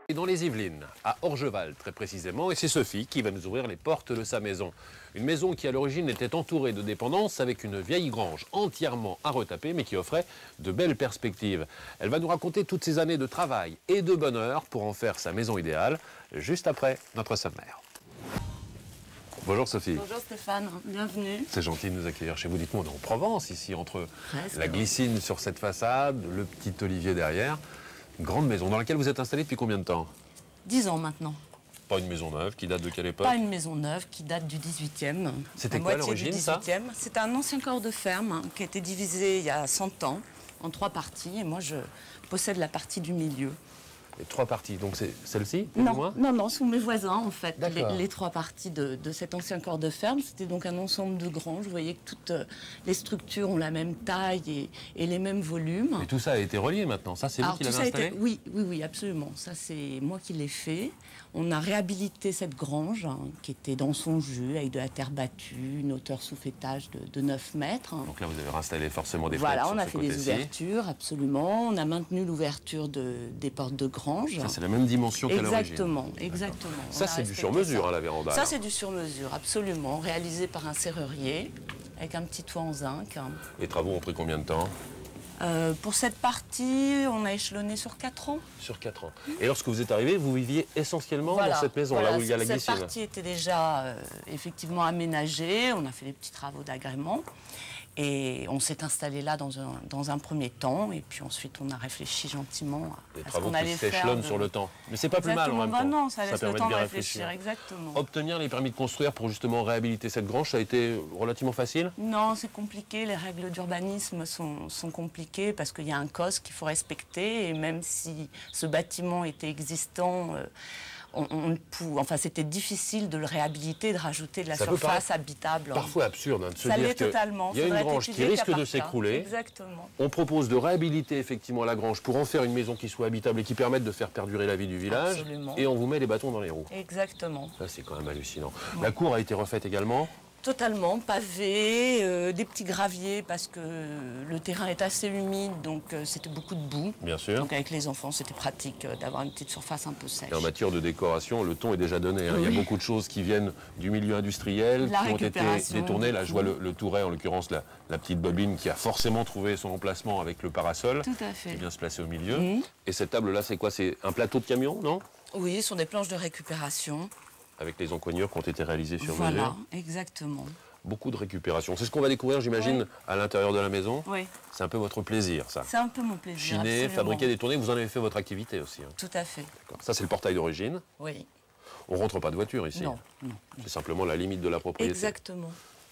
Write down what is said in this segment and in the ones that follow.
Et dans les Yvelines, à Orgeval très précisément, et c'est Sophie qui va nous ouvrir les portes de sa maison. Une maison qui à l'origine était entourée de dépendances avec une vieille grange entièrement à retaper mais qui offrait de belles perspectives. Elle va nous raconter toutes ces années de travail et de bonheur pour en faire sa maison idéale, juste après notre sommaire. Bonjour Sophie. Bonjour Stéphane, bienvenue. C'est gentil de nous accueillir chez vous. Dites-moi, on est en Provence ici, entre Presque. la glycine sur cette façade, le petit olivier derrière. Une grande maison dans laquelle vous êtes installé depuis combien de temps? 10 ans maintenant. Pas une maison neuve qui date de quelle époque? Pas une maison neuve qui date du 18e. C'était quoi à l'origine ça? C'était un ancien corps de ferme qui a été divisé il y a 100 ans en 3 parties et moi je possède la partie du milieu. Les 3 parties, donc c'est celle-ci? Non, sous mes voisins en fait. Les 3 parties de cet ancien corps de ferme, c'était donc un ensemble de granges. Vous voyez que toutes les structures ont la même taille et les mêmes volumes. Et tout ça a été relié maintenant, ça c'est vous qui l'avez installé? Oui, absolument. Ça c'est moi qui l'ai fait. On a réhabilité cette grange qui était dans son jus avec de la terre battue, une hauteur sous fêtage de 9 mètres. Donc là vous avez installé forcément des fenêtres. Voilà, on a fait des ouvertures, absolument. On a maintenu l'ouverture des portes de grange. Ça, c'est la même dimension qu'à l'origine. Exactement. Ça, c'est du sur-mesure, la véranda. Ça, c'est du sur-mesure, absolument. Réalisé par un serrurier, avec un petit toit en zinc. Les travaux ont pris combien de temps? Pour cette partie, on a échelonné sur 4 ans. Sur 4 ans. Et lorsque vous êtes arrivé, vous viviez essentiellement dans cette maison, là où il y a la glycine. Cette partie était déjà effectivement aménagée. On a fait des petits travaux d'agrément. Et on s'est installé là dans un premier temps, et puis ensuite on a réfléchi gentiment à ce qu'on allait faire. Des travaux qui s'échelonnent sur le temps. Mais c'est pas plus mal en même temps. Non, ça laisse le temps de réfléchir, exactement. Obtenir les permis de construire pour justement réhabiliter cette grange, ça a été relativement facile? Non, c'est compliqué. Les règles d'urbanisme sont compliquées parce qu'il y a un COS qu'il faut respecter, et même si ce bâtiment était existant, c'était difficile de le réhabiliter, de rajouter de la surface habitable. Parfois absurde de se dire qu'il y a une grange qui risque de s'écrouler. Exactement. On propose de réhabiliter effectivement la grange pour en faire une maison qui soit habitable et qui permette de faire perdurer la vie du village. Absolument. Et on vous met les bâtons dans les roues. Exactement. Ça, c'est quand même hallucinant. Bon. La cour a été refaite également? Totalement, pavé, des petits graviers parce que le terrain est assez humide, donc c'était beaucoup de boue. Bien sûr. Donc avec les enfants, c'était pratique d'avoir une petite surface un peu sèche. Et en matière de décoration, le ton est déjà donné. Hein. Oui. Il y a beaucoup de choses qui viennent du milieu industriel, qui ont été détournées. Là, je vois le touret, en l'occurrence la petite bobine qui a forcément trouvé son emplacement avec le parasol. Tout à fait. Qui vient se placer au milieu. Mmh. Et cette table-là, c'est quoi? C'est un plateau de camion, non? Oui, ce sont des planches de récupération. Avec les encoignures qui ont été réalisées sur mesure. Voilà, exactement. Beaucoup de récupération. C'est ce qu'on va découvrir, j'imagine, à l'intérieur de la maison. Oui. C'est un peu votre plaisir, ça. C'est un peu mon plaisir. Chiner, absolument. fabriquer, détourner, vous en avez fait votre activité aussi. Hein. Tout à fait. Ça, c'est le portail d'origine. Oui. On ne rentre pas de voiture ici. Non. C'est simplement la limite de la propriété. Exactement.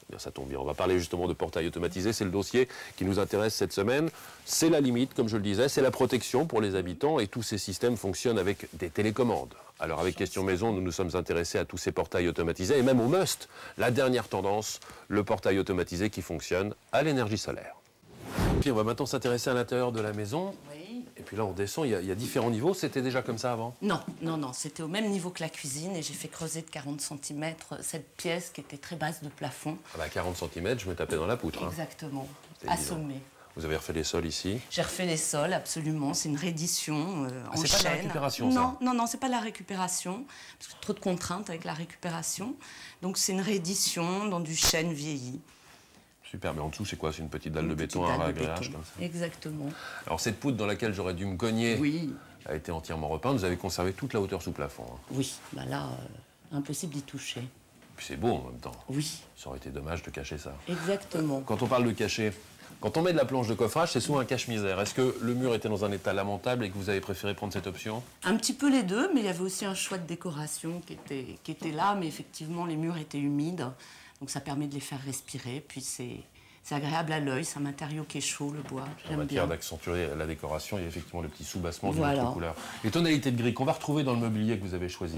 Bien, ça tombe bien. On va parler justement de portail automatisé. C'est le dossier qui nous intéresse cette semaine. C'est la limite, comme je le disais, c'est la protection pour les habitants et tous ces systèmes fonctionnent avec des télécommandes. Alors avec Question Maison, nous nous sommes intéressés à tous ces portails automatisés et même au must, la dernière tendance, le portail automatisé qui fonctionne à l'énergie solaire. Puis on va maintenant s'intéresser à l'intérieur de la maison. Oui. Et puis là, on descend, il y a différents niveaux. C'était déjà comme ça avant? Non, c'était au même niveau que la cuisine et j'ai fait creuser de 40 cm cette pièce qui était très basse de plafond. Ah bah 40 cm, je me tapais dans la poutre. Exactement, assommé. Vous avez refait les sols ici? J'ai refait les sols, absolument. C'est une réédition en chaîne. C'est pas de la récupération, ça? Non, c'est pas de la récupération. Parce que trop de contraintes avec la récupération. Donc c'est une réédition dans du chêne vieilli. Super, mais en dessous, c'est quoi? C'est une petite dalle de béton à réglage comme ça? Exactement. Alors cette poutre dans laquelle j'aurais dû me cogner a été entièrement repeinte. Vous avez conservé toute la hauteur sous plafond. Hein. Oui, bah là, impossible d'y toucher. Puis c'est beau en même temps. Oui. Ça aurait été dommage de cacher ça. Exactement. Quand on parle de cacher, quand on met de la planche de coffrage, c'est souvent un cache-misère. Est-ce que le mur était dans un état lamentable et que vous avez préféré prendre cette option? Un petit peu les deux, mais il y avait aussi un choix de décoration qui était là, mais effectivement, les murs étaient humides. Donc ça permet de les faire respirer, puis c'est agréable à l'œil, c'est un matériau qui est chaud, le bois. En matière d'accentuer la décoration, il y a effectivement le petit sous-bassement d'une autre couleur. Les tonalités de gris qu'on va retrouver dans le mobilier que vous avez choisi,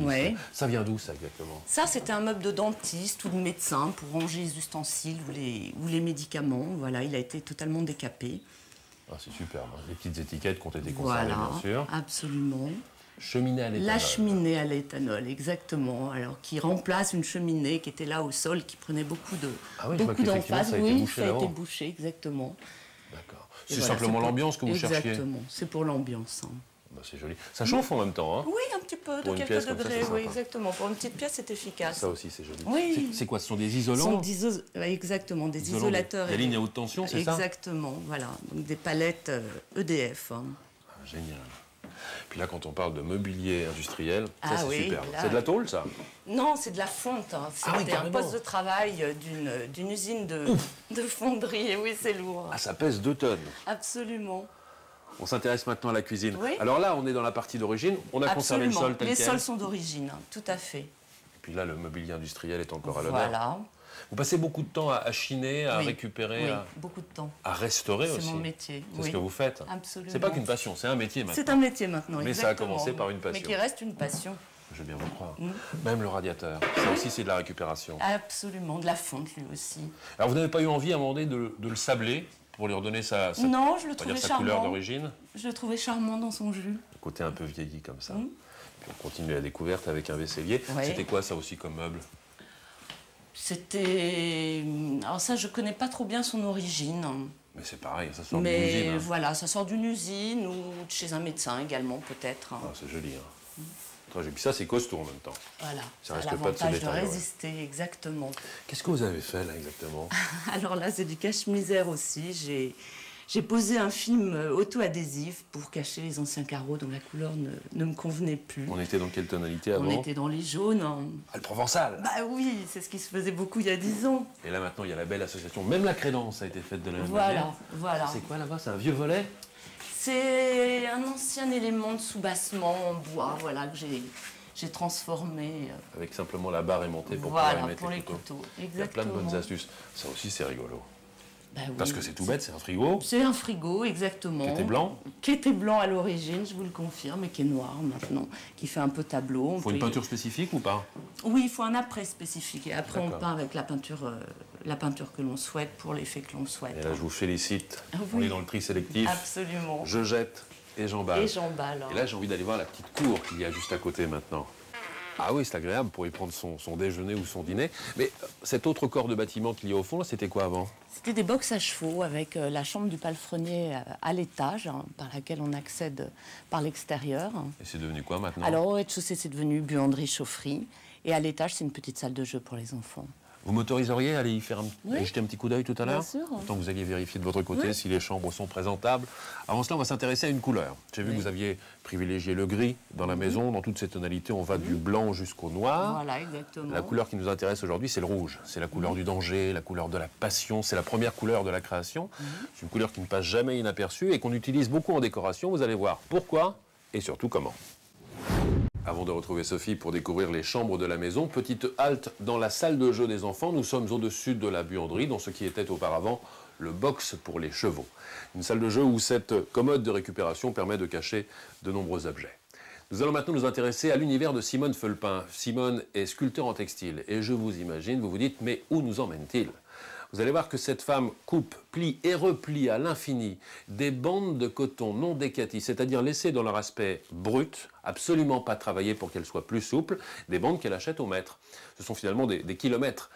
ça vient d'où ça exactement? Ça, c'était un meuble de dentiste ou de médecin pour ranger les ustensiles ou les médicaments. Voilà, il a été totalement décapé. Ah, c'est superbe, hein. Les petites étiquettes qui ont été conservées, bien sûr. Absolument. Cheminée à l'éthanol. La cheminée à l'éthanol, exactement. Alors, qui remplace une cheminée qui était là au sol, qui prenait beaucoup d'emphase. Oui, ça a été bouché, exactement. D'accord. C'est simplement l'ambiance que vous cherchiez? Exactement, c'est pour l'ambiance. Hein. Bah, c'est joli. Ça chauffe en même temps, hein? Oui, un petit peu, Pour de une quelques pièce comme ça, degrés, c'est oui, sympa. exactement. Pour une petite pièce, c'est efficace. Ça aussi, c'est joli. Oui. C'est quoi? Ce sont des isolants? Exactement, des Isolants, isolateurs. des lignes à haute tension, c'est ça? Exactement, voilà. Donc des palettes EDF. Hein. Ah, génial. Puis là, quand on parle de mobilier industriel, ça Ah c'est oui, superbe. là- C'est de la tôle, ça? Non, c'est de la fonte. Hein. Ah oui, C'était un carrément. poste de travail d'une usine de fonderie. Et oui, c'est lourd. Ah, ça pèse 2 tonnes. Absolument. On s'intéresse maintenant à la cuisine. Oui. Alors là, on est dans la partie d'origine. On a conservé le Absolument. sol tel Les quel. sols sont d'origine, hein, tout à fait. Et puis là, le mobilier industriel est encore à l'honneur. Voilà. Vous passez beaucoup de temps à chiner, à Oui. récupérer, Oui, beaucoup de temps. à restaurer C'est aussi. mon métier. C'est oui. ce que vous faites. Absolument. C'est pas qu'une passion, c'est un métier maintenant. C'est un métier maintenant. Mais ça a exactement. commencé par une passion. Mais qui reste une passion. Je veux bien vous croire. Mm. Même le radiateur, ça aussi c'est de la récupération. Absolument, de la fonte lui aussi. Alors vous n'avez pas eu envie à un moment donné de le sabler pour lui redonner sa Non, je le on va trouvais dire sa couleur charmant. d'origine? Je le trouvais charmant dans son jus. Le côté un peu vieilli comme ça. Mm. Puis on continue la découverte avec un vaisselier. Ouais. C'était quoi ça aussi comme meuble? C'était... Alors ça, je connais pas trop bien son origine. Mais c'est pareil, ça sort d'une Mais usine. Hein. voilà, ça sort d'une usine ou de chez un médecin également, peut-être. Ah, c'est joli. Hein. Et puis ça, c'est costaud en même temps. Voilà, Ça ça a risque pas de se l'avantage de détériorer. résister, exactement. Qu'est-ce que vous avez fait là exactement? Alors là, c'est du cache-misère aussi. J'ai posé un film auto-adhésif pour cacher les anciens carreaux dont la couleur ne me convenait plus. On était dans quelle tonalité On avant? était dans les jaunes. Hein. Ah, le Provençal. Bah oui, c'est ce qui se faisait beaucoup il y a 10 ans. Et là maintenant, il y a la belle association. Même la crédence a été faite de la même Voilà, manière. voilà. C'est quoi là-bas? C'est un vieux volet? C'est un ancien élément de soubassement en bois, voilà, que j'ai transformé. Avec simplement la barre aimantée pour Voilà, pouvoir y mettre pour les couteaux. couteaux. Il y a plein de bonnes Exactement. astuces. Ça aussi, c'est rigolo. Bah oui. Parce que c'est tout bête, c'est un frigo C'est un frigo, exactement. qui était blanc. Qui était blanc à l'origine, je vous le confirme, et qui est noir maintenant, qui fait un peu tableau. Il faut une peinture spécifique ou pas? Oui, il faut un après spécifique. Et après, on D'accord. peint avec la peinture que l'on souhaite pour l'effet que l'on souhaite. Et là, je vous félicite. Ah On oui. est dans le tri sélectif. Absolument. Je jette et j'emballe. Et j'emballe. Et là, j'ai envie d'aller voir la petite cour qu'il y a juste à côté maintenant. Ah oui, c'est agréable pour y prendre son déjeuner ou son dîner. Mais cet autre corps de bâtiment qu'il y a au fond, là, c'était quoi avant? C'était des box à chevaux avec la chambre du palefrenier à l'étage, hein, par laquelle on accède par l'extérieur. Et c'est devenu quoi maintenant? Alors au rez-de-chaussée, c'est devenu buanderie-chaufferie. Et à l'étage, c'est une petite salle de jeu pour les enfants. Vous m'autoriseriez à aller y faire Oui. aller jeter un petit coup d'œil tout à l'heure? Bien sûr. Tant que vous alliez vérifier de votre côté Oui. si les chambres sont présentables. Avant cela, on va s'intéresser à une couleur. J'ai vu Oui. que vous aviez privilégié le gris dans la maison. Dans toutes ces tonalités, on va du blanc jusqu'au noir. Voilà, exactement. La couleur qui nous intéresse aujourd'hui, c'est le rouge. C'est la couleur du danger, la couleur de la passion. C'est la première couleur de la création. C'est une couleur qui ne passe jamais inaperçue et qu'on utilise beaucoup en décoration. Vous allez voir pourquoi et surtout comment. Avant de retrouver Sophie pour découvrir les chambres de la maison, petite halte dans la salle de jeu des enfants. Nous sommes au-dessus de la buanderie, dans ce qui était auparavant le box pour les chevaux. Une salle de jeu où cette commode de récupération permet de cacher de nombreux objets. Nous allons maintenant nous intéresser à l'univers de Simone Felpin. Simone est sculpteur en textile et je vous imagine, vous vous dites, mais où nous emmène-t-il ? Vous allez voir que cette femme coupe, plie et replie à l'infini des bandes de coton non décaties, c'est-à-dire laissées dans leur aspect brut, absolument pas travaillées pour qu'elles soient plus souples, des bandes qu'elle achète au mètre. Ce sont finalement des kilomètres